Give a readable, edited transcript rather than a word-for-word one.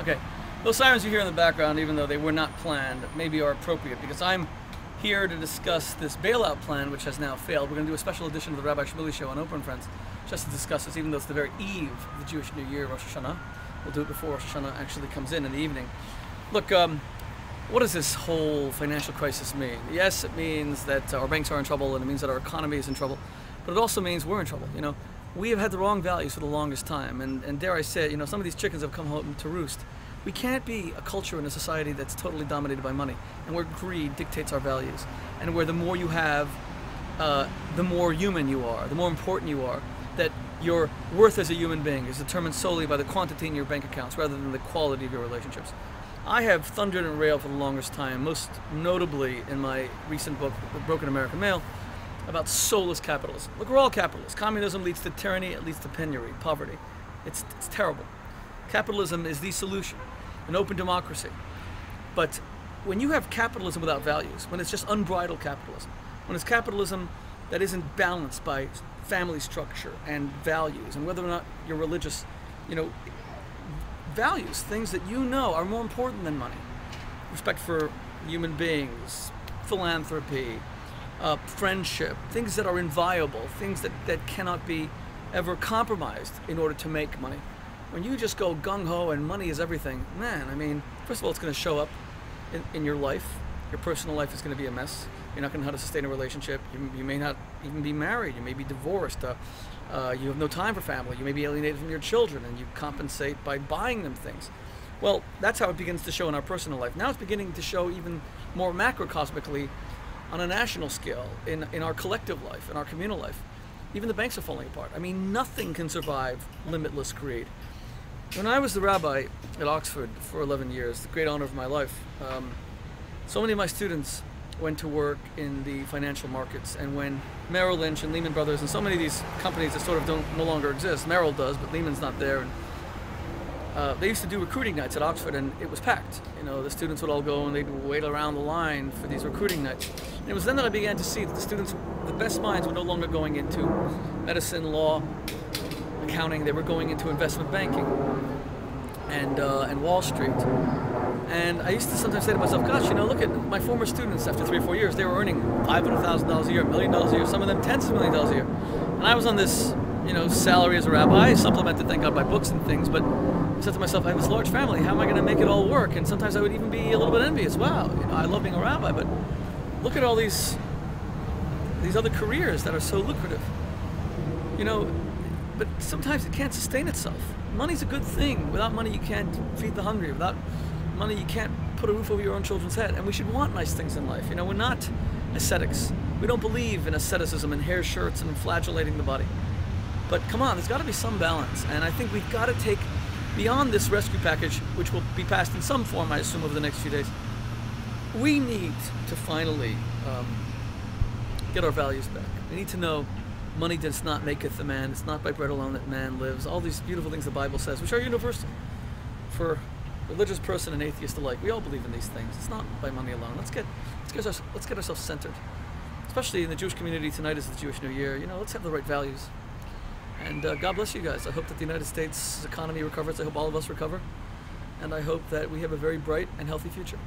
Okay, those sirens you hear in the background, even though they were not planned, maybe are appropriate because I'm here to discuss this bailout plan, which has now failed. We're going to do a special edition of the Rabbi Shmuley Show on Oprah and Friends, just to discuss this, even though it's the very eve of the Jewish New Year, Rosh Hashanah. We'll do it before Rosh Hashanah actually comes in the evening. Look, what does this whole financial crisis mean? Yes, it means that our banks are in trouble, and it means that our economy is in trouble, but it also means we're in trouble. You know, we have had the wrong values for the longest time, and dare I say it, you know, some of these chickens have come home to roost. We can't be a culture in a society that's totally dominated by money, and where greed dictates our values, and where the more you have, the more human you are, the more important you are, that your worth as a human being is determined solely by the quantity in your bank accounts rather than the quality of your relationships. I have thundered and railed for the longest time, most notably in my recent book, The Broken American Male, about soulless capitalism. Look, we're all capitalists. Communism leads to tyranny, it leads to penury, poverty. It's terrible. Capitalism is the solution, an open democracy. But when you have capitalism without values, when it's just unbridled capitalism, when it's capitalism that isn't balanced by family structure and values, and whether or not you're religious, you know, values, things that you know are more important than money. Respect for human beings, philanthropy, friendship, things that are inviolable, things that cannot be ever compromised in order to make money. When you just go gung-ho and money is everything, man, I mean, first of all, it's going to show up in your life. Your personal life is going to be a mess. You're not going to know how to sustain a relationship. You may not even be married. You may be divorced. You have no time for family. You may be alienated from your children, and you compensate by buying them things. Well, that's how it begins to show in our personal life. Now it's beginning to show even more macrocosmically on a national scale, in our collective life, in our communal life. Even the banks are falling apart. I mean, nothing can survive limitless greed. When I was the rabbi at Oxford for 11 years, the great honor of my life, so many of my students went to work in the financial markets, and when Merrill Lynch and Lehman Brothers and so many of these companies that sort of no longer exist, Merrill does, but Lehman's not there, and they used to do recruiting nights at Oxford, and it was packed. You know, the students would all go and they'd wait around the line for these recruiting nights. And it was then that I began to see that the students, the best minds, were no longer going into medicine, law, accounting. They were going into investment banking and Wall Street. And I used to sometimes say to myself, gosh, you know, look at my former students after 3 or 4 years. They were earning $500,000 a year, $1 million a year, some of them tens of millions of dollars a year. And I was on this, you know, salary as a rabbi, supplemented, thank God, by books and things, but I said to myself, I have this large family, how am I going to make it all work? And sometimes I would even be a little bit envious. Wow, you know, I love being a rabbi, but look at all these other careers that are so lucrative. You know, but sometimes it can't sustain itself. Money's a good thing. Without money, you can't feed the hungry. Without money, you can't put a roof over your own children's head. And we should want nice things in life. You know, we're not ascetics. We don't believe in asceticism and hair shirts and flagellating the body. But come on, there's got to be some balance. And I think we've got to take beyond this rescue package, which will be passed in some form, I assume, over the next few days. We need to finally get our values back. We need to know money does not maketh a man. It's not by bread alone that man lives. All these beautiful things the Bible says, which are universal for religious person and atheist alike. We all believe in these things. It's not by money alone. Let's get ourselves centered. Especially in the Jewish community, tonight is the Jewish New Year. You know, let's have the right values. And God bless you guys. I hope that the United States economy recovers. I hope all of us recover. And I hope that we have a very bright and healthy future.